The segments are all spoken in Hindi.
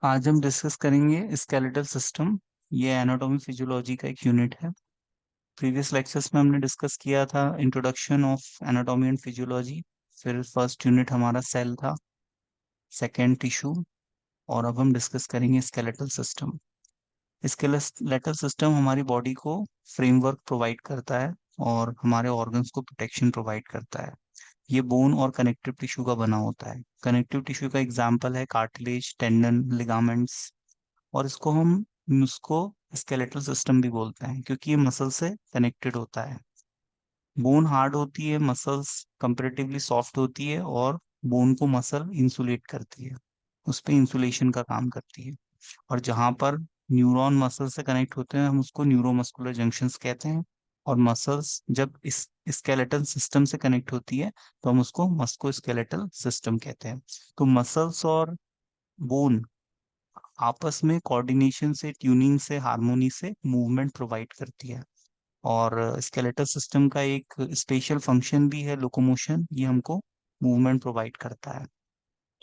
आज हम डिस्कस करेंगे स्केलेटल सिस्टम। ये एनाटॉमी फिजियोलॉजी का एक यूनिट है। प्रीवियस लेक्चर्स में हमने डिस्कस किया था introduction of anatomy and physiology. फिर फर्स्ट यूनिट हमारा सेल था, सेकेंड टिश्यू, और अब हम डिस्कस करेंगे स्केलेटल सिस्टम। स्केलेटल सिस्टम हमारी बॉडी को फ्रेमवर्क प्रोवाइड करता है और हमारे ऑर्गन्स को प्रोटेक्शन प्रोवाइड करता है। ये बोन और कनेक्टिव टिश्यू का बना होता है। कनेक्टिव टिश्यू का एग्जाम्पल है कार्टिलेज, टेंडन, लिगामेंट्स। और इसको स्केलेटल सिस्टम भी बोलते हैं क्योंकि ये मसल से कनेक्टेड होता है। बोन हार्ड होती है, मसल्स कंपेरेटिवली सॉफ्ट होती है, और बोन को मसल इंसुलेट करती है, उस पे इंसुलेशन का काम करती है। और जहां पर न्यूरॉन मसल से कनेक्ट होते हैं हम उसको न्यूरोमस्कुलर जंक्शंस कहते हैं। और मसल्स जब इस स्केलेटल सिस्टम से कनेक्ट होती है तो हम उसको मस्कुलोस्केलेटल सिस्टम कहते हैं। तो मसल्स और बोन आपस में कोऑर्डिनेशन से, ट्यूनिंग से, हार्मोनी से मूवमेंट प्रोवाइड करती है। और स्केलेटल सिस्टम का एक स्पेशल फंक्शन भी है लोकोमोशन। ये हमको मूवमेंट प्रोवाइड करता है।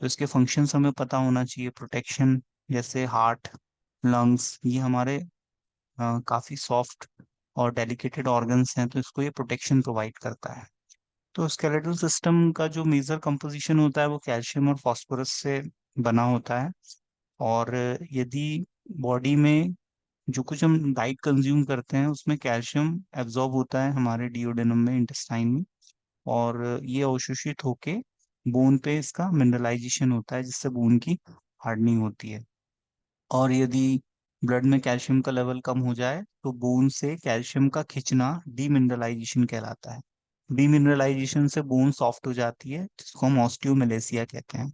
तो इसके फंक्शंस हमें पता होना चाहिए। प्रोटेक्शन, जैसे हार्ट, लंग्स, ये हमारे काफी सॉफ्ट और डेलिकेटेड ऑर्गन्स हैं, तो इसको ये प्रोटेक्शन प्रोवाइड करता है। तो स्केलेटल सिस्टम का जो मेजर कंपोजिशन होता है वो कैल्शियम और फास्फोरस से बना होता है। और यदि बॉडी में जो कुछ हम डाइट कंज्यूम करते हैं उसमें कैल्शियम एब्जॉर्ब होता है हमारे डिओडेनम में, इंटेस्टाइन में। और ये अवशोषित होके बोन पे इसका मिनरलाइजेशन होता है जिससे बोन की हार्डनिंग होती है। और यदि ब्लड में कैल्शियम का लेवल कम हो जाए तो बोन से कैल्शियम का खिंचना डीमिनरलाइजेशन कहलाता है। डीमिनरलाइजेशन से बोन सॉफ्ट हो जाती है जिसको हम ऑस्टियोमेलेसिया कहते हैं।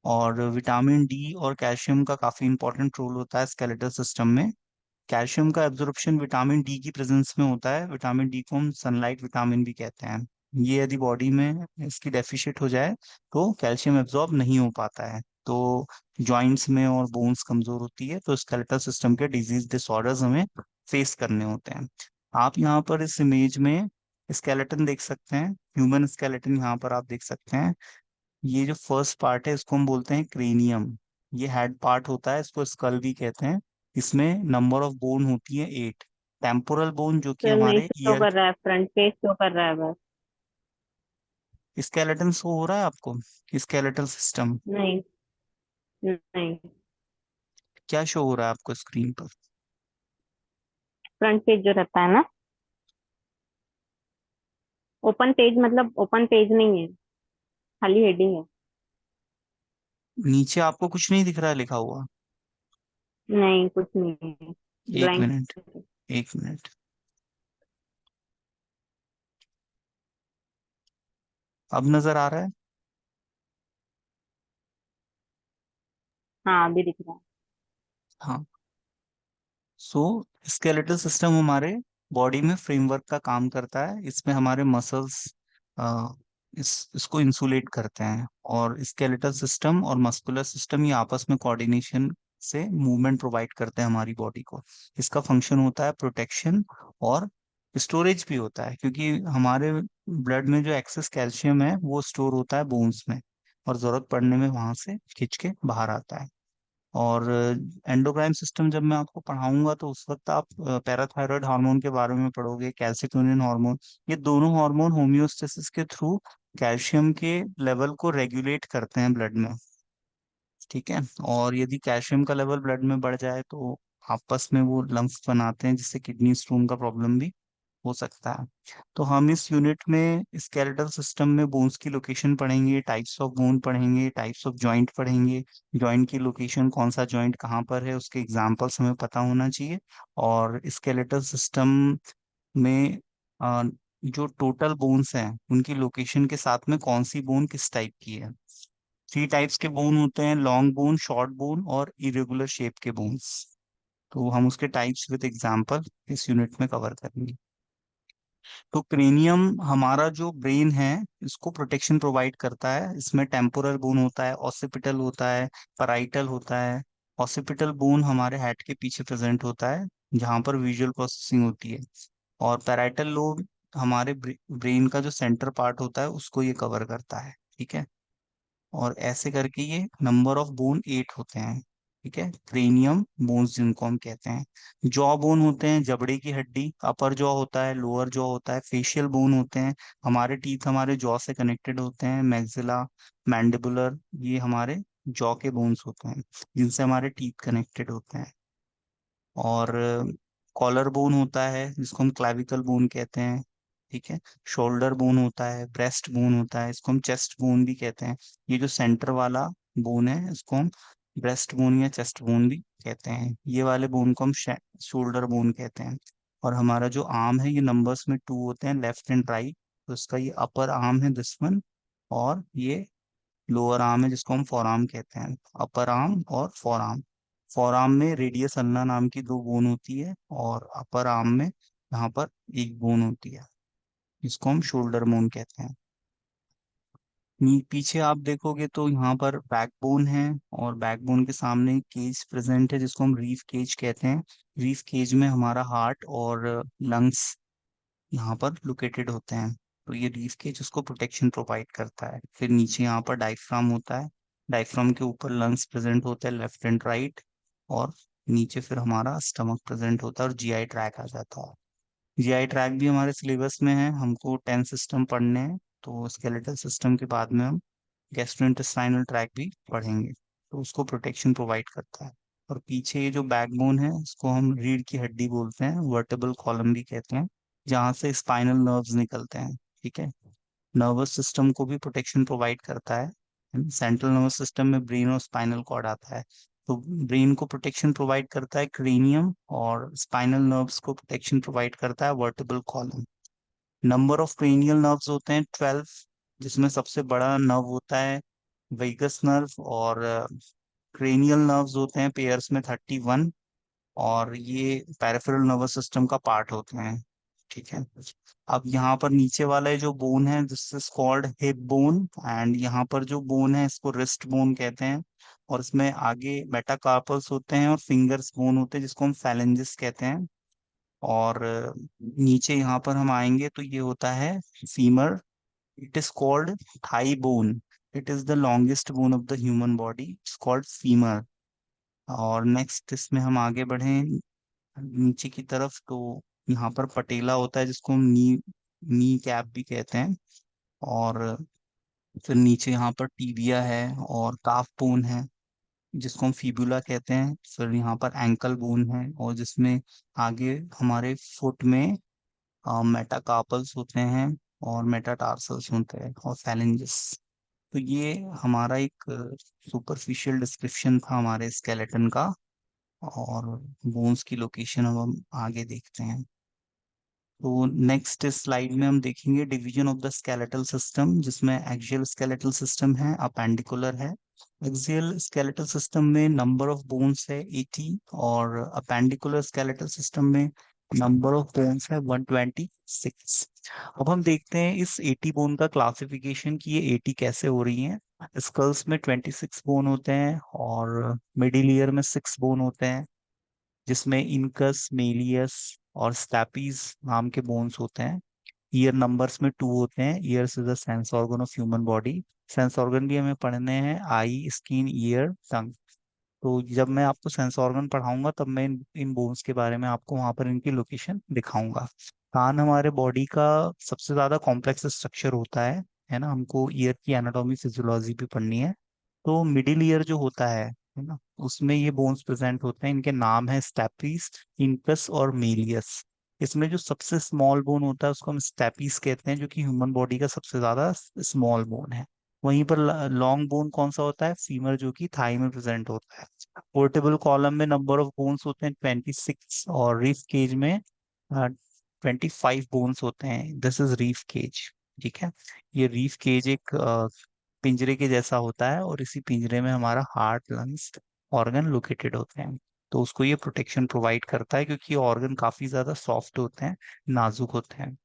और विटामिन डी और कैल्शियम का काफी इंपॉर्टेंट रोल होता है स्केलेटल सिस्टम में। कैल्शियम का एब्जॉर्प्शन विटामिन डी की प्रेजेंस में होता है। विटामिन डी को हम सनलाइट विटामिन भी कहते हैं। ये यदि बॉडी में इसकी डेफिशिएट हो जाए तो कैल्शियम एब्जॉर्ब नहीं हो पाता है, तो जॉइंट्स में और बोन्स कमजोर होती है, तो स्केलेटल सिस्टम के डिजीज डिसऑर्डर्स हमें फेस करने होते हैं। आप यहाँ पर इस इमेज में स्केलेटन देख सकते हैं, ह्यूमन स्केलेटन यहाँ पर आप देख सकते हैं। ये जो फर्स्ट पार्ट है इसको हम बोलते हैं क्रेनियम। ये हेड पार्ट होता है, इसको स्कल भी कहते हैं। इसमें नंबर ऑफ बोन होती है 8। टेम्पोरल बोन जो कि सर नहीं हमारे शो ईयर, कर रहा है, फ्रंट पेज शो कर रहा है बस। स्केलेटन शो हो रहा है आपको? स्केलेटल सिस्टम नहीं, नहीं। क्या शो हो रहा है आपको स्क्रीन पर? फ्रंट पेज जो रहता है ना, ओपन पेज मतलब ओपन पेज नहीं है, खाली हेडिंग है। नीचे आपको कुछ नहीं दिख रहा है लिखा हुआ? नहीं, कुछ नहीं है। एक ब्लैंक। मिनट, एक मिनट। अब नजर आ रहा है? हाँ, अभी दिख रहा है। हाँ। सो स्केलेटल सिस्टम हमारे बॉडी में फ्रेमवर्क का काम करता है। इसमें हमारे मसल्स इसको इंसुलेट करते हैं। और स्केलेटल सिस्टम और मस्कुलर सिस्टम ये आपस में कोऑर्डिनेशन से मूवमेंट प्रोवाइड करते हैं हमारी बॉडी को। इसका फंक्शन होता है प्रोटेक्शन और स्टोरेज भी होता है, क्योंकि हमारे ब्लड में जो एक्सेस कैल्शियम है वो स्टोर होता है बोन्स में, और जरूरत पड़ने में वहां से खींच के बाहर आता है। और एंडोक्राइन सिस्टम जब मैं आपको पढ़ाऊंगा तो उस वक्त आप पैराथायरॉयड हार्मोन के बारे में पढ़ोगे, कैल्सिटोनिन हार्मोन। ये दोनों हार्मोन होम्योस्टेसिस के थ्रू कैल्शियम के लेवल को रेगुलेट करते हैं ब्लड में। ठीक है। और यदि कैल्शियम का लेवल ब्लड में बढ़ जाए तो आपस में वो लम्प्स बनाते हैं जिससे किडनी स्टोन का प्रॉब्लम भी हो सकता है। तो हम इस यूनिट में स्केलेटल सिस्टम में बोन्स की लोकेशन पढ़ेंगे, टाइप्स ऑफ बोन पढ़ेंगे, टाइप्स ऑफ जॉइंट पढ़ेंगे। जॉइंट की लोकेशन, कौन सा जॉइंट कहाँ पर है, उसके एग्जांपल्स हमें पता होना चाहिए। और स्केलेटल सिस्टम में अ, जो टोटल बोन्स हैं उनकी लोकेशन के साथ में कौन सी बोन किस टाइप की है। 3 टाइप्स के बोन होते हैं, लॉन्ग बोन, शॉर्ट बोन और इरेगुलर शेप के बोन्स। तो हम उसके टाइप्स विद एग्जांपल इस यूनिट में कवर करेंगे। तो क्रेनियम हमारा जो ब्रेन है इसको प्रोटेक्शन प्रोवाइड करता है। इसमें टेम्पोरल बोन होता है, ऑसिपिटल होता है, पराइटल होता है। ऑसिपिटल बोन हमारे हेड के पीछे प्रेजेंट होता है जहाँ पर विजुअल प्रोसेसिंग होती है। और पैराइटल लोब हमारे ब्रेन का जो सेंटर पार्ट होता है उसको ये कवर करता है। ठीक है। और ऐसे करके ये नंबर ऑफ बोन 8 होते हैं। ठीक है, क्रेनियम बोन्स जिनको हम कहते हैं। जॉ बोन होते हैं जबड़े की हड्डी, अपर जॉ होता है, लोअर जॉ होता है, फेशियल बोन होते हैं, हमारे टीथ हमारे जॉ से कनेक्टेड होते हैं, मैक्सिला, मैंडिबुलर, ये हमारे जॉ के बोन्स होते हैं जिनसे हमारे टीथ कनेक्टेड होते हैं। और कॉलर बोन होता है जिसको हम क्लैविकल बोन कहते हैं। ठीक है, शोल्डर बोन होता है, ब्रेस्ट बोन होता है, इसको हम चेस्ट बोन भी कहते हैं। ये जो सेंटर वाला बोन है इसको हम ब्रेस्ट बोन या चेस्ट बोन भी कहते हैं। ये वाले बोन को हम शोल्डर बोन कहते हैं। और हमारा जो आर्म है ये नंबर्स में 2 होते हैं, लेफ्ट एंड राइट। तो इसका ये अपर आर्म है दिस वन, और ये लोअर आर्म है जिसको हम फोर आर्म कहते हैं। अपर आर्म और फोर आर्म। फोर आर्म में रेडियस अल्ना नाम की 2 बोन होती है, और अपर आर्म में यहाँ पर एक बोन होती है जिसको हम शोल्डर बोन कहते हैं। पीछे आप देखोगे तो यहाँ पर बैकबोन है, और बैकबोन के सामने केज प्रेजेंट है जिसको हम रीफ केज कहते हैं। रीफ केज में हमारा हार्ट और लंग्स यहाँ पर लोकेटेड होते हैं। तो ये रीफ केज उसको प्रोटेक्शन प्रोवाइड करता है। फिर नीचे यहाँ पर डायफ्राम होता है, डायफ्राम के ऊपर लंग्स प्रेजेंट होते हैं लेफ्ट एंड राइट, और नीचे फिर हमारा स्टमक प्रेजेंट होता है और जीआई ट्रैक आ जाता है। जीआई ट्रैक भी हमारे सिलेबस में है, हमको 10 सिस्टम पढ़ने हैं। तो स्केलेटल सिस्टम के बाद में हम गैस्ट्रोइंटेस्टाइनल ट्रैक भी पढ़ेंगे, तो उसको प्रोटेक्शन प्रोवाइड करता है। और पीछे ये जो बैकबोन है इसको हम रीढ़ की हड्डी बोलते हैं, वर्टेबल कॉलम भी कहते हैं, जहाँ से स्पाइनल नर्व्स निकलते हैं। ठीक है, नर्वस सिस्टम को भी प्रोटेक्शन प्रोवाइड करता है। सेंट्रल नर्वस सिस्टम में ब्रेन और स्पाइनल कॉर्ड आता है। तो ब्रेन को प्रोटेक्शन प्रोवाइड करता है क्रेनियम, और स्पाइनल नर्व्स को प्रोटेक्शन प्रोवाइड करता है vertebral column. Number of cranial nerves होते हैं 12, जिसमें सबसे बड़ा नर्व होता है वेगस नर्व, और क्रेनियल नर्व्स होते हैं पेयर्स में 31, और ये पेरिफेरल नर्वस सिस्टम का पार्ट होते हैं। ठीक है, अब यहाँ पर नीचे वाला ये जो बोन है this is called hip bone, and यहाँ पर जो बोन है इसको रिस्ट बोन कहते हैं। और इसमें आगे मेटाकार्पल्स होते हैं और फिंगर्स बोन होते हैं जिसको हम फैलेंजिस कहते हैं। और नीचे यहाँ पर हम आएंगे तो ये होता है femur, it is called thigh bone, it is the longest bone of the human body, it's called femur. और नेक्स्ट इसमें हम आगे बढ़े नीचे की तरफ, तो यहाँ पर पटेला होता है जिसको हम नी कैप भी कहते हैं। और फिर नीचे यहाँ पर टीबिया है, और काफ बोन है जिसको हम फिबुला कहते हैं। फिर यहाँ पर एंकल बोन है, और जिसमें आगे हमारे फुट में मेटाकार्पल्स होते हैं, और मेटाटार्सल्स होते हैं, और फैलेंजेस। तो ये हमारा एक सुपरफिशियल डिस्क्रिप्शन था हमारे स्केलेटन का। और बोन्स की लोकेशन अब हम आगे देखते हैं। तो नेक्स्ट स्लाइड में हम देखेंगे division of the skeletal system, जिसमें एक्सियल स्केलेटल सिस्टम है, अपेंडिकुलर है। एक्सियल स्केलेटल सिस्टम में नंबर ऑफ बोन्स है 80, और अपेंडिकुलर स्केलेटल सिस्टम में नंबर ऑफ बोन्स है 126। अब हम देखते हैं इस 80 बोन का क्लासिफिकेशन कि ये 80 कैसे हो रही हैं। स्कल्स में 26 बोन होते हैं, और मिडिल ईयर में 6 बोन होते हैं, जिसमें इनकस, मेलियस और स्टैपीज नाम के बोन्स होते हैं। ईयर नंबर्स में 2 होते हैं। Years is the sense organ of human body. Sense organ भी हमें पढ़ने हैं, आई, स्किन, ईयर, टंग। तो जब मैं आपको सेंस ऑर्गन पढ़ाऊंगा तब मैं इन बोन्स के बारे में आपको वहां पर इनकी लोकेशन दिखाऊंगा। कान हमारे बॉडी का सबसे ज्यादा कॉम्प्लेक्स स्ट्रक्चर होता है ना, हमको ईयर की एनाटॉमी फिजियोलॉजी भी पढ़नी है। तो मिडिल ईयर जो होता है ना, उसमें ये बोन्स प्रेजेंट होते हैं। इनके नाम है स्टैपीज, इंकस और मेलियस। इसमें जो सबसे स्मॉल बोन होता है उसको हम स्टैपीज कहते हैं, जो कि ह्यूमन बॉडी का सबसे ज्यादा स्मॉल बोन है। वहीं पर लॉन्ग बोन कौन सा होता है, फीमर, जो कि थाई में प्रेजेंट होता है। पोर्टेबल कॉलम में नंबर ऑफ बोन्स होते हैं 26, और रिफ केज में 25 बोन्स होते हैं। This is rib cage. ठीक है, ये रीफ केज एक पिंजरे के जैसा होता है, और इसी पिंजरे में हमारा हार्ट, लंग्स, ऑर्गन लोकेटेड होते हैं। तो उसको ये प्रोटेक्शन प्रोवाइड करता है, क्योंकि ये ऑर्गन काफी ज्यादा सॉफ्ट होते हैं, नाजुक होते हैं।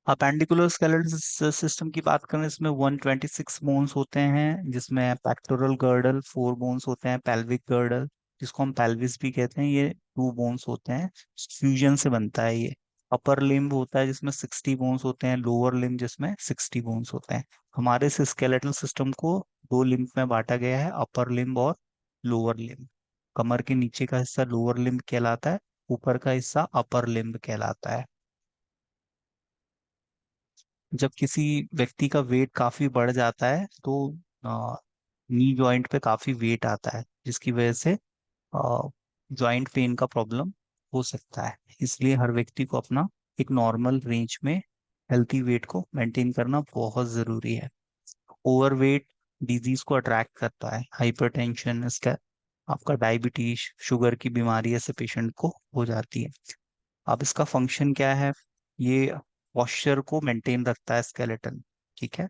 अपेंडिकुलर स्केलेटल सिस्टम की बात करें, इसमें 126 बोन्स होते हैं, जिसमें पेक्टोरल गर्डल 4 बोन्स होते हैं, पेल्विक गर्डल जिसको हम पेल्विस भी कहते हैं, ये 2 बोन्स होते हैं। फ्यूजन से बनता है ये। अपर लिम्ब होता है जिसमें 60 बोन्स होते हैं, लोअर लिम्ब जिसमें 60 बोन्स होते हैं। हमारे इस स्केलेटल सिस्टम को 2 लिम्ब में बांटा गया है, अपर लिम्ब और लोअर लिम्ब। कमर के नीचे का हिस्सा लोअर लिम्ब कहलाता है, ऊपर का हिस्सा अपर लिम्ब कहलाता है। जब किसी व्यक्ति का वेट काफी बढ़ जाता है तो नी जॉइंट पे काफी वेट आता है, जिसकी वजह से जॉइंट पेन का प्रॉब्लम हो सकता है। इसलिए हर व्यक्ति को अपना एक नॉर्मल रेंज में हेल्थी वेट को मेंटेन करना बहुत जरूरी है। ओवरवेट डिजीज को अट्रैक्ट करता है, हाइपरटेंशन, इसका आपका डायबिटीज, शुगर की बीमारी ऐसे पेशेंट को हो जाती है। अब इसका फंक्शन क्या है? ये पॉस्चर को मेंटेन रखता है, स्केलेटन। ठीक है।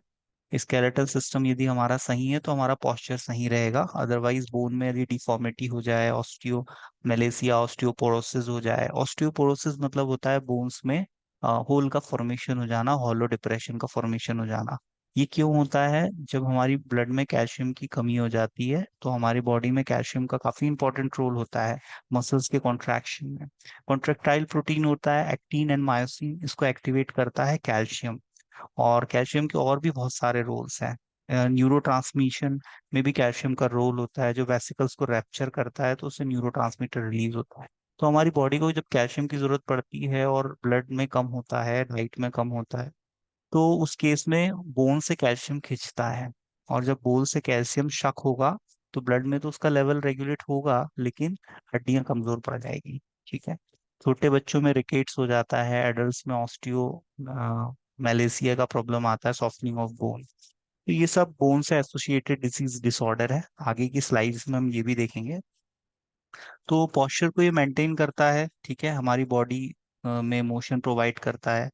स्केलेटल सिस्टम यदि हमारा सही है तो हमारा पॉस्चर सही रहेगा। अदरवाइज बोन में यदि डिफॉर्मिटी हो जाए, ऑस्टियो मेलेसिया, ऑस्टियोपोरोसिस हो जाए। ऑस्टियोपोरोसिस मतलब होता है बोन्स में होल का फॉर्मेशन हो जाना, हॉलो डिप्रेशन का फॉर्मेशन हो जाना। ये क्यों होता है? जब हमारी ब्लड में कैल्शियम की कमी हो जाती है तो हमारी बॉडी में कैल्शियम का काफी इंपॉर्टेंट रोल होता है मसल्स के कॉन्ट्रैक्शन में। कॉन्ट्रेक्टाइल प्रोटीन होता है एक्टिन एंड मायोसिन, इसको एक्टिवेट करता है कैल्शियम। और कैल्शियम के और भी बहुत सारे रोल्स हैं। न्यूरो ट्रांसमिशन में भी कैल्शियम का रोल होता है, जो वेसिकल्स को रैप्चर करता है तो उससे न्यूरो ट्रांसमीटर रिलीज होता है। तो हमारी बॉडी को जब कैल्शियम की जरूरत पड़ती है और ब्लड में कम होता है, डाइट में कम होता है, तो उस केस में बोन से कैल्शियम खिंचता है। और जब बोन से कैल्शियम शक होगा तो ब्लड में तो उसका लेवल रेगुलेट होगा, लेकिन हड्डियां कमजोर पड़ जाएगी। ठीक है। छोटे बच्चों में रिकेट्स हो जाता है, एडल्ट्स में ऑस्टियो मैलेसिया का प्रॉब्लम आता है, सॉफ्टनिंग ऑफ बोन। तो ये सब बोन से एसोसिएटेड डिसीज डिसऑर्डर है। आगे की स्लाइड्स में हम ये भी देखेंगे। तो पॉस्चर को ये मेंटेन करता है। ठीक है। हमारी बॉडी में मोशन प्रोवाइड करता है,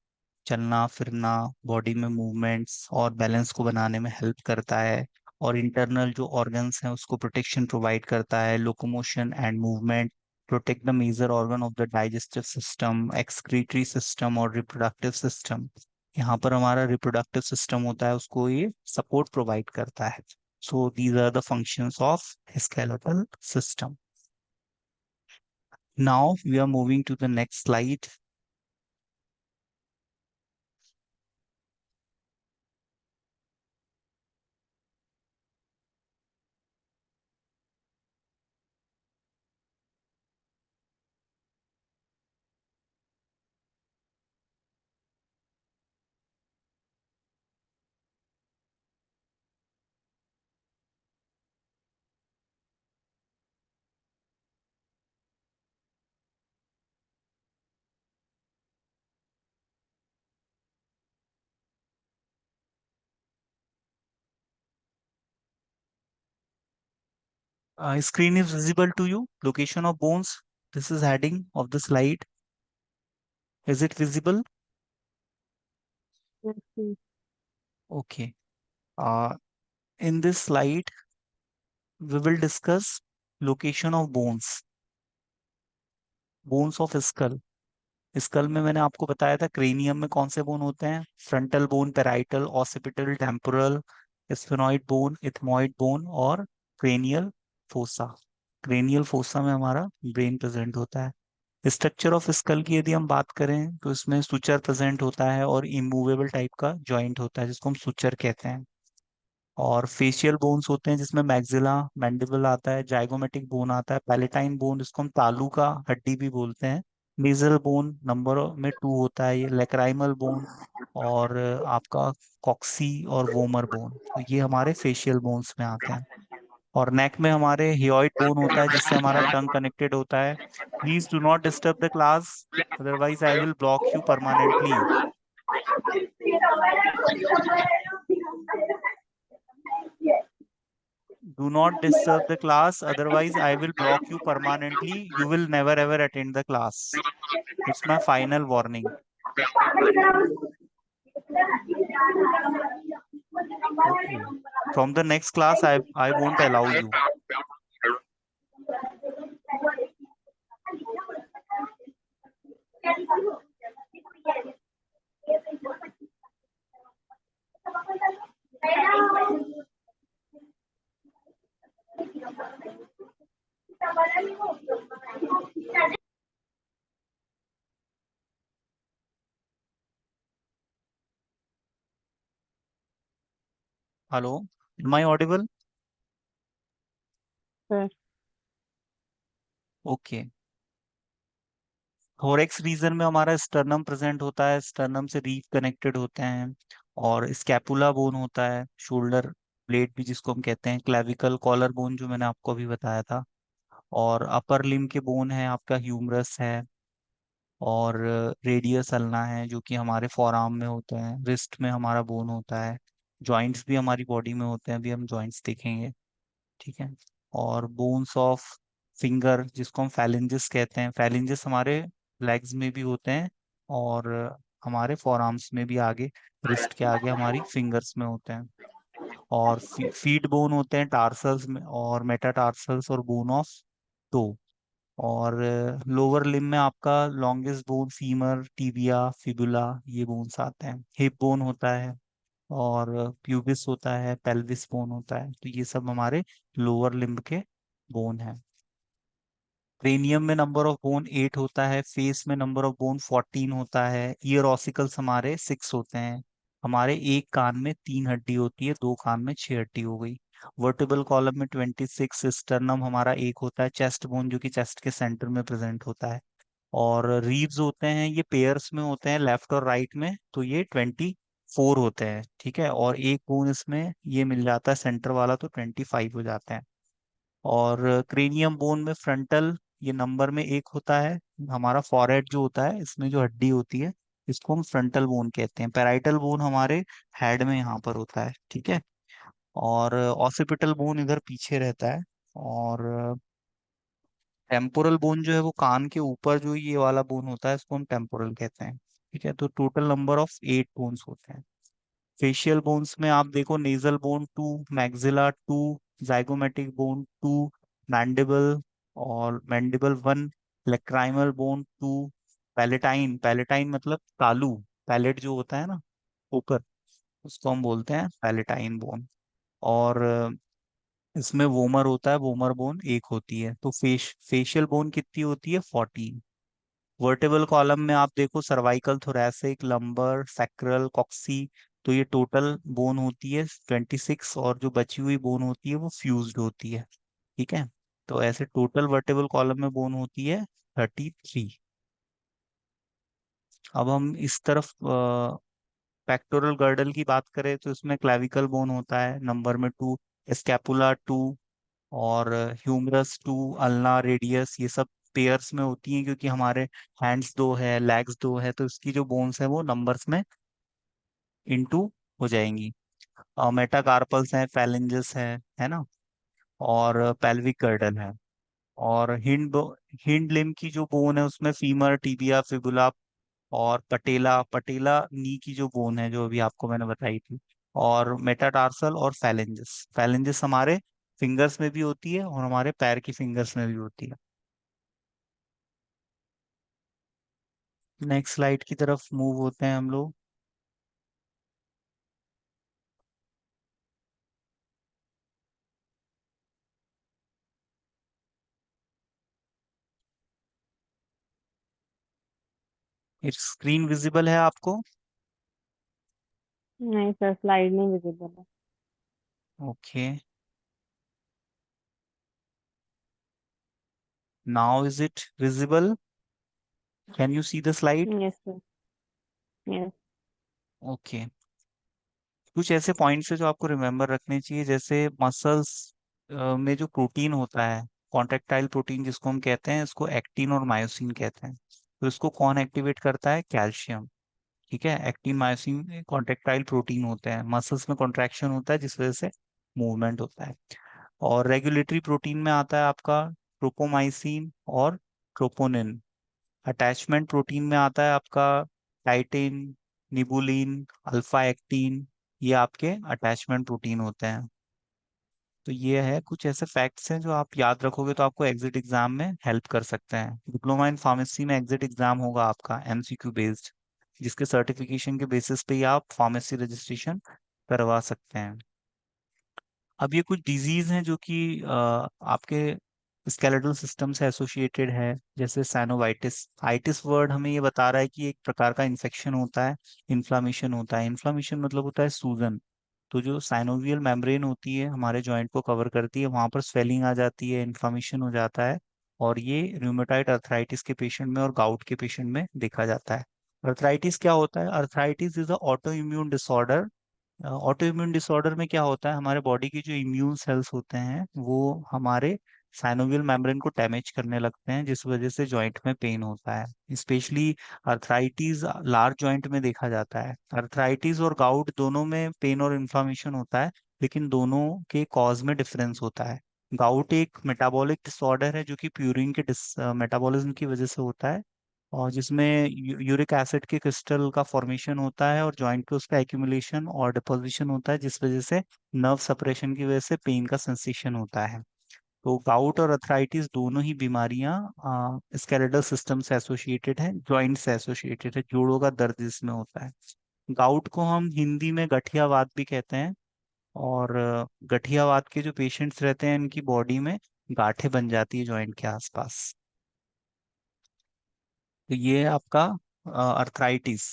चलना फिरना, बॉडी में मूवमेंट्स और बैलेंस को बनाने में हेल्प करता है। और इंटरनल जो ऑर्गन्स हैं उसको प्रोटेक्शन प्रोवाइड करता है, locomotion and movement. Protect the major organ of the digestive system, excretory system और रिप्रोडक्टिव सिस्टम। यहाँ पर हमारा रिप्रोडक्टिव सिस्टम होता है, उसको ये सपोर्ट प्रोवाइड करता है। So these are the functions of skeletal system. Now we are moving to the next slide. Screen is visible to you. Location of bones. This is heading of the slide. Is it visible? Yes, yes. Okay. In this slide, we will discuss location of bones. Bones of skull. Skull में मैंने आपको बताया था क्रेनियम में कौन से बोन होते हैं: frontal bone, parietal, occipital, temporal, sphenoid bone, ethmoid bone और क्रेनियल फोसा। क्रेनियल फोसा में हमारा ब्रेन प्रेजेंट होता है। स्ट्रक्चर ऑफ स्कल की यदि हम बात करें तो इसमें सुचर प्रेजेंट होता है और इमूवेबल टाइप का जॉइंट होता है जिसको हम सुचर कहते हैं। और फेशियल बोन्स होते हैं जिसमें मैक्सिला, मैंडिबल आता है, जाइगोमेटिक बोन आता है, पैलेटाइन बोन जिसको हम तालू का हड्डी भी बोलते हैं, नेजल बोन नंबर में 2 होता है, ये लेक्राइमल बोन, और आपका कॉक्सी और वोमर बोन, तो ये हमारे फेशियल बोन्स में आते हैं। और नेक में हमारे हियोइड बोन होता है जिससे हमारा टंग कनेक्टेड होता है। Please do not disturb the class, otherwise I will block you permanently. Do not disturb the class, otherwise I will block you permanently. You will never ever attend the class. It's my final warning. Okay. From the next class, I won't allow you. Hello, am I audible? Sir. Okay. Thorax region में हमारा स्टर्नम प्रेजेंट होता है, स्टर्नम से रीफ कनेक्टेड होते हैं। और स्कैपुला बोन होता है, शोल्डर ब्लेड भी जिसको हम कहते हैं, क्लेविकल कॉलर बोन जो मैंने आपको अभी बताया था। और अपर लिम्ब के बोन है आपका ह्यूमरस है, और रेडियस अल्ना है जो कि हमारे फोरआर्म में होते हैं, रिस्ट में हमारा बोन होता है। जॉइंट्स भी हमारी बॉडी में होते हैं, अभी हम जॉइंट्स देखेंगे। ठीक है। और बोन्स ऑफ फिंगर जिसको हम फैलेंजेस कहते हैं, फैलेंजेस हमारे लेग्स में भी होते हैं, और हमारे फोरआर्म्स में भी आगे, रिस्ट के आगे हमारी फिंगर्स में होते हैं। और फीट बोन होते हैं टार्सल्स में, और मेटाटार्सल्स और बोन ऑफ टो। और लोअर लिम्ब में आपका longest bone femur, tibia, fibula, ये बोन्स आते हैं। हिप बोन होता है, और प्यूबिस होता है, पेल्विस बोन होता है। तो ये सब हमारे लोअर लिम्ब के बोन है। क्रेनियम में नंबर ऑफ बोन 8 होता है, फेस में नंबर ऑफ बोन 14 होता है, ईयर ऑसिकल्स हमारे 6 होते हैं। हमारे एक कान में 3 हड्डी होती है, दो कान में 6 हड्डी हो गई। वर्टिबल कॉलम में 26, स्टर्नम हमारा एक होता है, चेस्ट बोन जो कि चेस्ट के सेंटर में प्रेजेंट होता है। और रीब्स होते हैं, ये पेयर्स में होते हैं लेफ्ट और राइट में, तो ये 24 होते हैं। ठीक है। और एक बोन इसमें ये मिल जाता है सेंटर वाला, तो 25 हो जाते हैं। और क्रेनियम बोन में फ्रंटल, ये नंबर में एक होता है। हमारा फॉरहेड जो होता है, इसमें जो हड्डी होती है, इसको हम फ्रंटल बोन कहते हैं। पैराइटल बोन हमारे हेड में यहाँ पर होता है। ठीक है। और ऑसिपिटल बोन इधर पीछे रहता है। और टेम्पोरल बोन जो है वो कान के ऊपर जो ये वाला बोन होता है, इसको हम टेम्पोरल कहते हैं। ठीक है। तो टोटल नंबर ऑफ 8 बोन्स होते हैं। फेशियल बोन्स में आप देखो, nasal bone 2, maxilla 2, zygomatic bone 2, mandible और mandible 1, lacrimal bone 2, palatine, palatine मतलब तालू, पैलेट जो होता है ना ऊपर, उसको हम बोलते हैं पैलेटाइन बोन। और इसमें वोमर होता है, वोमर बोन एक होती है। तो फेशियल बोन कितनी होती है? 14। वर्टेबल कॉलम में आप देखो, सर्वाइकल, थोरैसिक, लंबर, सैक्रल, कॉक्सी, तो ये टोटल बोन होती है 26, और जो बची हुई बोन होती है वो फ्यूज्ड होती है। ठीक है। तो ऐसे टोटल वर्टेबल कॉलम में बोन होती है 33। अब हम इस तरफ पेक्टोरल गर्डल की बात करें, तो इसमें क्लेविकल बोन होता है नंबर में 2, स्कैपुला 2, और ह्यूमरस 2, अल्ना, रेडियस, ये सब पेयर्स में होती हैं, क्योंकि हमारे हैंड्स दो है, लेग्स दो है, तो इसकी जो बोन्स है वो नंबर्स में इनटू हो जाएंगी। मेटाकार्पल्स हैं, फैलेंजेस है ना। और पेल्विक गर्डल है। और हिंड लिम्ब की जो बोन है उसमें फीमर, टिबिया, फिबुला, और पटेला, पटेला नी की जो बोन है जो अभी आपको मैंने बताई थी। और मेटाटार्सल और फैलेंजेस, फैलेंजेस हमारे फिंगर्स में भी होती है, और हमारे पैर की फिंगर्स में भी होती है। नेक्स्ट स्लाइड की तरफ मूव होते हैं हम लोग। स्क्रीन विजिबल है आपको? नहीं सर, स्लाइड नहीं विजिबल है। Okay. Now is it visible? Can you see the slide? Yes sir. Yes. Okay. कुछ ऐसे पॉइंट्स है जो आपको रिमेम्बर रखने चाहिए, जैसे मसल्स में जो प्रोटीन होता है, कॉन्ट्रेक्टाइल प्रोटीन जिसको हम कहते हैं, इसको एक्टिन और मायोसिन कहते हैं। तो इसको कौन एक्टिवेट करता है? कैल्शियम। ठीक है। एक्टिन मायोसिन कॉन्ट्रेक्टाइल प्रोटीन होते हैं, मसल्स में कॉन्ट्रैक्शन होता है जिस वजह से मूवमेंट होता है। और रेगुलेटरी प्रोटीन में आता है आपका ट्रोपोमाइसिन और ट्रोपोनिन। अटैचमेंट प्रोटीन में आता है आपका टाइटिन, निबुलिन, अल्फा एक्टिन, ये आपके अटैचमेंट प्रोटीन होते हैं। तो ये है कुछ ऐसे फैक्ट्स हैं जो आप याद रखोगे तो आपको एग्जिट एग्जाम में हेल्प कर सकते हैं। डिप्लोमा इन फार्मेसी में एग्जिट एग्जाम होगा आपका एमसीक्यू बेस्ड, जिसके सर्टिफिकेशन के बेसिस पे ही आप फार्मेसी रजिस्ट्रेशन करवा सकते हैं। अब ये कुछ डिजीज हैं जो कि आपके स्केलेटल सिस्टम से एसोसिएटेड है, जैसे साइनोवाइटिस। आइटिस वर्ड हमें ये बता रहा है कि एक प्रकार का इन्फेक्शन होता है, इन्फ्लामेशन होता है। इन्फ्लामेशन मतलब होता है सूजन। तो जो साइनोवियल मेम्ब्रेन होती है हमारे जॉइंट को कवर करती है, वहां पर स्वेलिंग आ जाती है, इन्फ्लामेशन हो जाता है, और ये रूमेटाइड अर्थराइटिस के पेशेंट में और गाउट के पेशेंट में देखा जाता है। अर्थराइटिस क्या होता है? Arthritis is a auto immune disorder. Auto immune disorder में क्या होता है, हमारे बॉडी की जो इम्यून सेल्स होते हैं वो हमारे साइनोवियल मेम्ब्रेन को डैमेज करने लगते हैं, जिस वजह से जॉइंट में पेन होता है। स्पेशली अर्थराइटिस लार्ज जॉइंट में देखा जाता है। अर्थराइटिस और गाउट दोनों में पेन और इन्फ्लामेशन होता है, लेकिन दोनों के कॉज में डिफरेंस होता है। गाउट एक मेटाबॉलिक डिसऑर्डर है जो कि प्यूरिन के मेटाबॉलिज्म की वजह से होता है, और जिसमें यूरिक एसिड के क्रिस्टल का फॉर्मेशन होता है और जॉइंट पे उसका एक्यूमुलेशन और डिपोजिशन होता है, जिस वजह से नर्व सप्रेशन की वजह से पेन का सेंसेशन होता है। तो गाउट और अर्थराइटिस दोनों ही बीमारियां स्केलेटल सिस्टम से एसोसिएटेड है, जॉइंट से एसोसिएटेड है, जोड़ों का दर्द जिसमें होता है। गाउट को हम हिंदी में गठियावात भी कहते हैं। और गठियावात के जो पेशेंट्स रहते हैं इनकी बॉडी में गांठें बन जाती है जॉइंट के आसपास। तो ये है आपका अर्थराइटिस।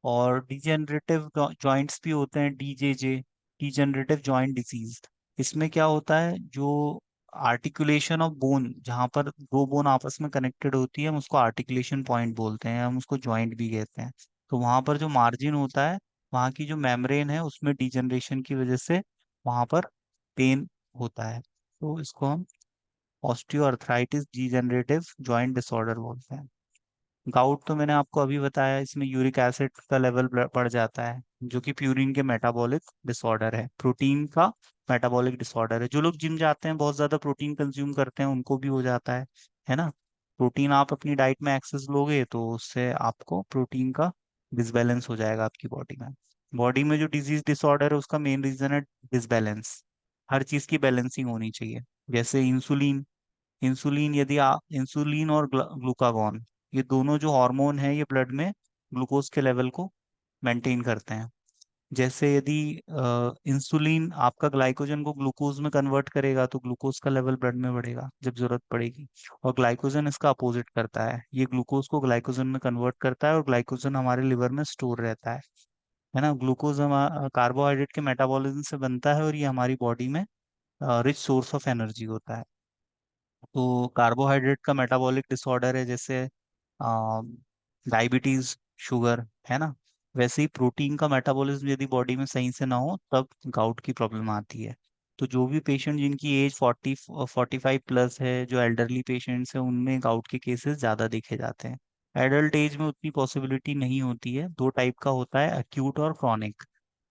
और डिजेनरेटिव जॉइंट्स भी होते हैं, डीजेजे, डिजेनरेटिव जॉइंट डिजीज। इसमें क्या होता है, जो आर्टिकुलेशन ऑफ बोन, जहाँ पर दो बोन आपस में कनेक्टेड होती है, हम उसको आर्टिकुलेशन पॉइंट बोलते हैं, हम उसको जॉइंट भी कहते हैं। तो वहां पर जो मार्जिन होता है, वहाँ की जो मेम्ब्रेन है उसमें डिजेनरेशन की वजह से वहां पर पेन होता है। तो इसको हम ऑस्टियोआर्थराइटिस डिजेनरेटिव जॉइंट डिसऑर्डर बोलते हैं। गाउट तो मैंने आपको अभी बताया, इसमें यूरिक एसिड का लेवल बढ़ जाता है, जो कि प्यूरिन के मेटाबॉलिक डिसऑर्डर है, प्रोटीन का मेटाबॉलिक डिसऑर्डर है। जो लोग जिम जाते हैं, बहुत ज्यादा प्रोटीन कंज्यूम करते हैं, उनको भी हो जाता है ना। प्रोटीन आप अपनी डाइट में एक्सेस लोगे तो उससे आपको प्रोटीन का डिसबैलेंस हो जाएगा आपकी बॉडी में। बॉडी में जो डिजीज डिसऑर्डर है उसका मेन रीजन है डिसबैलेंस। हर चीज की बैलेंसिंग होनी चाहिए। जैसे इंसुलिन, यदि आप इंसुलिन और ग्लूकागॉन, ये दोनों जो हार्मोन है ये ब्लड में ग्लूकोज के लेवल को मेंटेन करते हैं। जैसे यदि इंसुलिन आपका ग्लाइकोजन को ग्लूकोज में कन्वर्ट करेगा तो ग्लूकोज का लेवल ब्लड में बढ़ेगा जब जरूरत पड़ेगी। और ग्लाइकोजन इसका अपोजिट करता है, ये ग्लूकोज को ग्लाइकोजन में कन्वर्ट करता है, और ग्लाइकोजन हमारे लिवर में स्टोर रहता है ना। ग्लूकोज हम कार्बोहाइड्रेट के मेटाबॉलिज्म से बनता है, और ये हमारी बॉडी में रिच सोर्स ऑफ एनर्जी होता है। तो कार्बोहाइड्रेट का मेटाबॉलिक डिसऑर्डर है, जैसे डायबिटीज, शुगर, है ना। वैसे ही प्रोटीन का मेटाबॉलिज्म यदि बॉडी में सही से ना हो तब गाउट की प्रॉब्लम आती है। तो जो भी पेशेंट जिनकी एज 45 प्लस है, जो एल्डरली पेशेंट्स हैं, उनमें गाउट के केसेस ज़्यादा देखे जाते हैं। एडल्ट एज में उतनी पॉसिबिलिटी नहीं होती है। दो टाइप का होता है, एक्यूट और क्रॉनिक।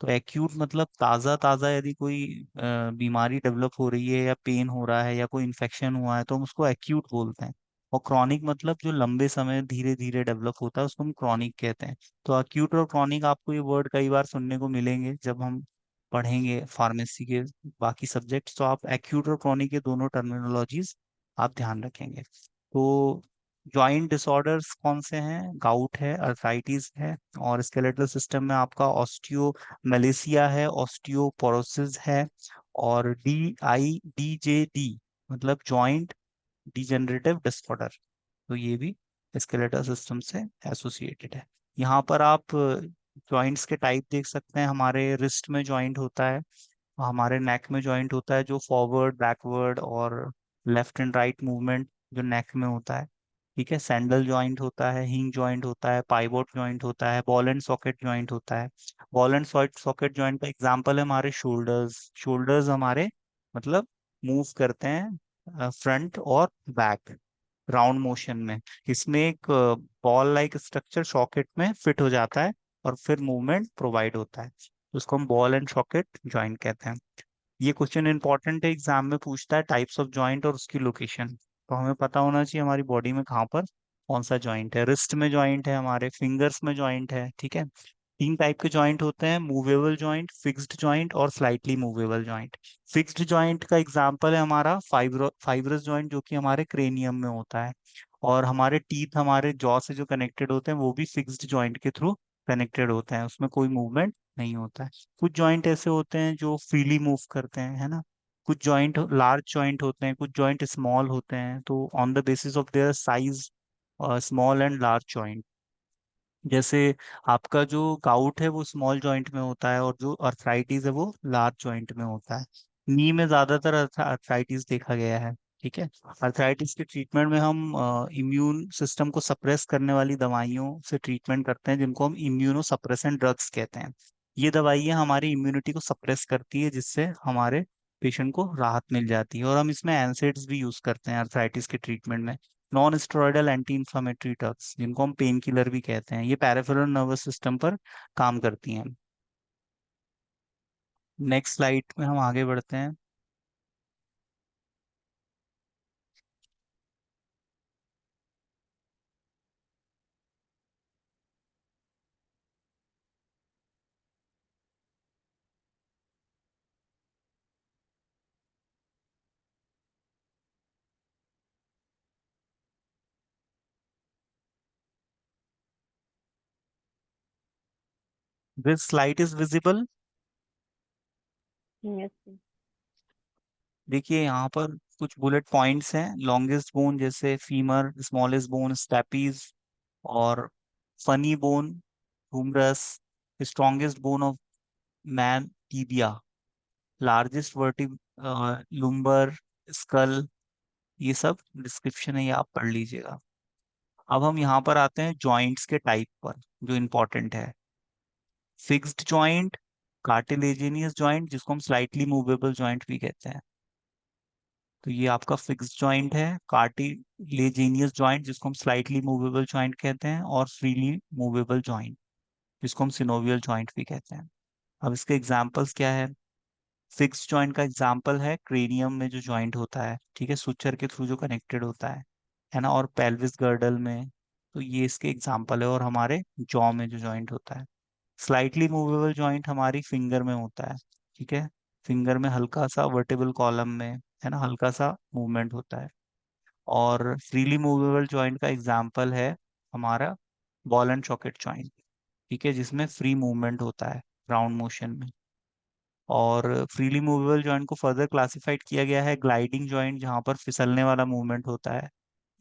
तो एक्यूट मतलब ताज़ा ताज़ा यदि कोई बीमारी डेवलप हो रही है या पेन हो रहा है या कोई इन्फेक्शन हुआ है तो हम उसको एक्यूट बोलते हैं। और क्रॉनिक मतलब जो लंबे समय धीरे धीरे डेवलप होता है उसको हम क्रॉनिक कहते हैं। तो अक्यूट और क्रॉनिक आपको ये वर्ड कई बार सुनने को मिलेंगे जब हम पढ़ेंगे फार्मेसी के बाकी सब्जेक्ट्स। तो आप एक्यूट और क्रॉनिक के दोनों टर्मिनोलॉजीज आप ध्यान रखेंगे। तो जॉइंट डिसऑर्डर्स कौन से हैं? गाउट है, अर्थराइटिस है, और स्केलेटल सिस्टम में आपका ऑस्टियो मेलेसिया है, ऑस्टियोपोरोसिस है, और DIDJD मतलब जॉइंट डिजेनरेटिव डिसऑर्डर। तो ये भी स्केलेटल सिस्टम से एसोसिएटेड है। यहाँ पर आप जॉइंट्स के टाइप देख सकते हैं। हमारे रिस्ट में जॉइंट होता है, हमारे नेक में जॉइंट होता है, जो फॉरवर्ड, बैकवर्ड और लेफ्ट एंड राइट मूवमेंट जो नेक में होता है। ठीक है, सैंडल जॉइंट होता है, हिंग जॉइंट होता है, पाइवोट जॉइंट होता है, बॉल एंड सॉकेट जॉइंट होता है। बॉल एंड सॉकेट जॉइंट का एग्जांपल है हमारे शोल्डर्स। शोल्डर्स हमारे मतलब मूव करते हैं फ्रंट और बैक राउंड मोशन में। इसमें एक बॉल लाइक स्ट्रक्चर सॉकेट में फिट हो जाता है और फिर मूवमेंट प्रोवाइड होता है। उसको हम बॉल एंड सॉकेट जॉइंट कहते हैं। ये क्वेश्चन इंपॉर्टेंट है, एग्जाम में पूछता है टाइप्स ऑफ जॉइंट और उसकी लोकेशन। तो हमें पता होना चाहिए हमारी बॉडी में कहाँ पर कौन सा जॉइंट है। रिस्ट में जॉइंट है, हमारे फिंगर्स में जॉइंट है। ठीक है, तीन टाइप के जॉइंट होते हैं, मूवेबल जॉइंट, फिक्स्ड जॉइंट और slightly movable joint. Fixed joint का एग्जांपल है हमारा फाइब्रस जॉइंट, जो कि हमारे क्रेनियम में होता है। और हमारे टीथ हमारे जॉ से जो कनेक्टेड होते हैं वो भी फिक्स्ड जॉइंट के थ्रू कनेक्टेड होते हैं, उसमें कोई मूवमेंट नहीं होता है। कुछ जॉइंट ऐसे होते हैं जो फ्रीली मूव करते हैं, है ना। कुछ जॉइंट लार्ज जॉइंट होते हैं, कुछ जॉइंट स्मॉल होते हैं। तो on the basis of their size, small and large joint, जैसे आपका जो गाउट है वो स्मॉल जॉइंट में होता है और जो अर्थराइटिस है वो लार्ज जॉइंट में होता है। नी में ज्यादातर अर्थराइटिस देखा गया है। ठीक है। अर्थराइटिस के ट्रीटमेंट में हम इम्यून सिस्टम को सप्रेस करने वाली दवाइयों से ट्रीटमेंट करते हैं, जिनको हम इम्यूनो सप्रेसेंट ड्रग्स कहते हैं। ये दवाइयाँ हमारी इम्यूनिटी को सप्रेस करती है, जिससे हमारे पेशेंट को राहत मिल जाती है। और हम इसमें एनसेड्स भी यूज करते हैं अर्थराइटिस के ट्रीटमेंट में, non steroidal anti inflammatory drugs, जिनको हम पेन किलर भी कहते हैं। ये पैराफेरल नर्वस सिस्टम पर काम करती हैं। नेक्स्ट स्लाइड में हम आगे बढ़ते हैं। This slide is visible. Yes. देखिए यहाँ पर कुछ बुलेट पॉइंट्स हैं। लॉन्गेस्ट बोन जैसे फीमर, स्मॉलेस्ट बोन स्टेपीज, और funny bone humerus, strongest bone of man tibia, largest vertebra lumbar skull. ये सब डिस्क्रिप्शन है, ये आप पढ़ लीजिएगा। अब हम यहाँ पर आते हैं जॉइंट्स के टाइप पर, जो इम्पोर्टेंट है। फिक्स्ड जॉइंट, कार्टिलेजिनियस जॉइंट जिसको हम स्लाइटली मूवेबल जॉइंट भी कहते हैं। तो ये आपका फिक्स्ड जॉइंट है। कार्टिलेजिनियस जॉइंट जिसको हम स्लाइटली मूवेबल जॉइंट कहते हैं, और फ्रीली मूवेबल जॉइंट जिसको हम सिनोवियल जॉइंट भी कहते हैं। अब इसके एग्जांपल्स क्या है? फिक्स्ड जॉइंट का एग्जांपल है क्रेनियम में जो जॉइंट होता है, ठीक है, सुचर के थ्रू जो कनेक्टेड होता है ना, और पेल्विस गर्डल में। तो ये इसके एग्जांपल है। और हमारे जॉ में जो जॉइंट होता है, स्लाइटली मूवेबल जॉइंट हमारी फिंगर में होता है, ठीक है। फिंगर में हल्का सा वर्टेबल कॉलम में, है ना, हल्का सा मूवमेंट होता है। और फ्रीली मूवेबल जॉइंट का एग्जांपल है हमारा बॉल एंड सॉकेट जॉइंट, ठीक है, जिसमें फ्री मूवमेंट होता है राउंड मोशन में। और फ्रीली मूवेबल जॉइंट को फर्दर क्लासिफाइड किया गया है ग्लाइडिंग जॉइंट, जहाँ पर फिसलने वाला मूवमेंट होता है।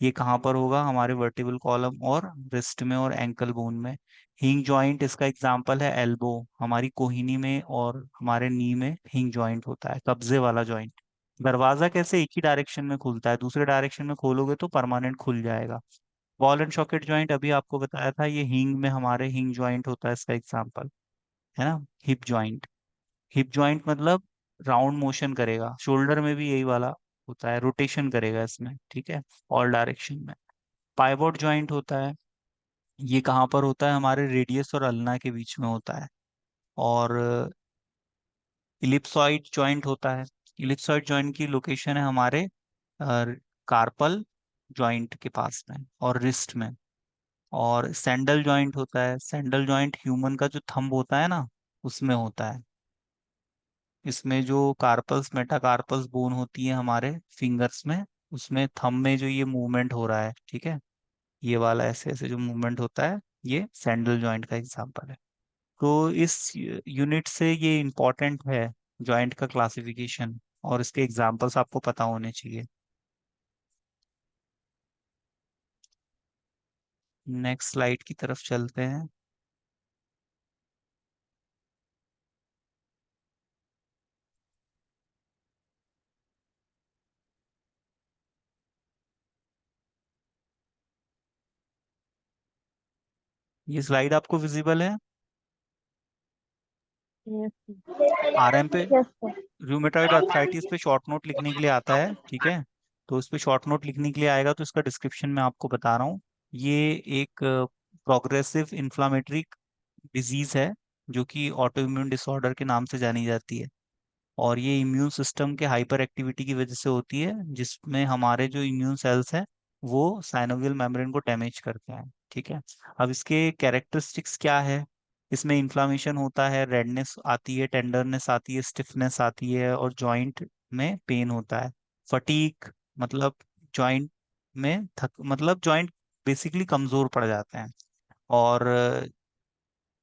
ये कहाँ पर होगा? हमारे वर्टिबल कॉलम और रिस्ट में और एंकल बोन में। हिंग जॉइंट इसका एग्जांपल है एल्बो, हमारी कोहिनी में और हमारे नी में हिंग जॉइंट होता है, कब्जे वाला जॉइंट। दरवाजा कैसे एक ही डायरेक्शन में खुलता है, दूसरे डायरेक्शन में खोलोगे तो परमानेंट खुल जाएगा। बॉल एंड सॉकेट जॉइंट अभी आपको बताया था, ये हिंग में हमारे हिंग जॉइंट होता है इसका एग्जांपल, है ना। हिप जॉइंट, हिप जॉइंट मतलब राउंड मोशन करेगा। शोल्डर में भी यही वाला होता है, रोटेशन करेगा इसमें, ठीक है, ऑल डायरेक्शन में। पाइवोट जॉइंट होता है, ये कहाँ पर होता है? हमारे रेडियस और अल्ना के बीच में होता है। और इलिप्सॉइड जॉइंट होता है। इलिप्सॉइड जॉइंट की लोकेशन है हमारे कार्पल जॉइंट के पास में और रिस्ट में। और सैंडल जॉइंट होता है। सैंडल जॉइंट ह्यूमन का जो थंब होता है ना, उसमें होता है। इसमें जो कार्पल्स मेटाकार्पल्स बोन होती है हमारे फिंगर्स में, उसमें थंब में जो ये मूवमेंट हो रहा है, ठीक है, ये वाला ऐसे ऐसे जो मूवमेंट होता है, ये सैंडल जॉइंट का एग्जांपल है। तो इस यूनिट से ये इम्पोर्टेंट है, जॉइंट का क्लासिफिकेशन, और इसके एग्जांपल्स आपको पता होने चाहिए। नेक्स्ट स्लाइड की तरफ चलते हैं। ये स्लाइड आपको विजिबल है? आरएम पे, यस सर। रूमेटॉइड अर्थराइटिस पे शॉर्ट नोट लिखने के लिए आता है, ठीक है। तो इस पे शॉर्ट नोट लिखने के लिए आएगा, तो इसका डिस्क्रिप्शन मैं आपको बता रहा हूँ। ये एक प्रोग्रेसिव इन्फ्लामेटरी डिजीज है, जो कि ऑटो इम्यून डिसऑर्डर के नाम से जानी जाती है। और ये इम्यून सिस्टम के हाइपर एक्टिविटी की वजह से होती है, जिसमें हमारे जो इम्यून सेल्स हैं वो साइनोवियल मेम्ब्रेन को डैमेज करते हैं, ठीक है। अब इसके कैरेक्टरिस्टिक्स क्या है? इसमें इन्फ्लामेशन होता है, रेडनेस आती है, टेंडरनेस आती है, स्टिफनेस आती है, और जॉइंट में पेन होता है। फटीक मतलब जॉइंट में थक मतलब जॉइंट बेसिकली कमजोर पड़ जाते हैं। और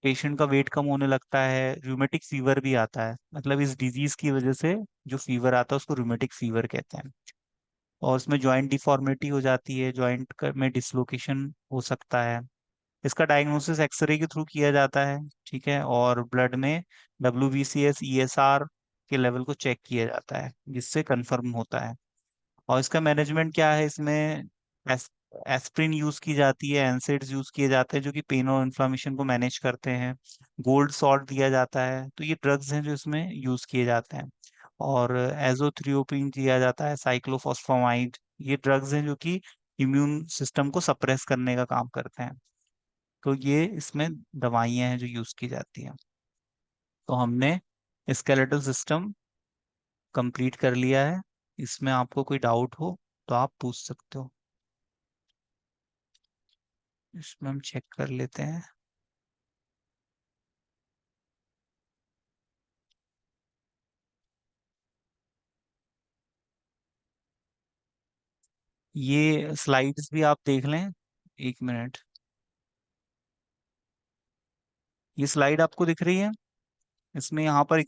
पेशेंट का वेट कम होने लगता है। रूमेटिक फीवर भी आता है, मतलब इस डिजीज की वजह से जो फीवर आता है उसको रूमेटिक फीवर कहते हैं। और उसमें जॉइंट डिफॉर्मिटी हो जाती है, जॉइंट में डिसलोकेशन हो सकता है। इसका डायग्नोसिस एक्सरे के थ्रू किया जाता है, ठीक है। और ब्लड में WBCS ESR के लेवल को चेक किया जाता है, जिससे कंफर्म होता है। और इसका मैनेजमेंट क्या है, इसमें एस, एस्प्रिन यूज की जाती है, एनसेड्स यूज किए जाते हैं जो कि पेन और इन्फ्लामेशन को मैनेज करते हैं, गोल्ड सॉल्ट दिया जाता है। तो ये ड्रग्स हैं जो इसमें यूज किए जाते हैं। और एजोथ्रियोपिन दिया जाता है, साइक्लोफॉस्फामाइड। ये ड्रग्स हैं जो कि इम्यून सिस्टम को सप्रेस करने का काम करते हैं। तो ये इसमें दवाइयां हैं जो यूज की जाती हैं। तो हमने स्केलेटल सिस्टम कंप्लीट कर लिया है। इसमें आपको कोई डाउट हो तो आप पूछ सकते हो। इसमें हम चेक कर लेते हैं। ये स्लाइड्स भी आप देख लें, 1 मिनट। ये स्लाइड आपको दिख रही है, इसमें यहाँ पर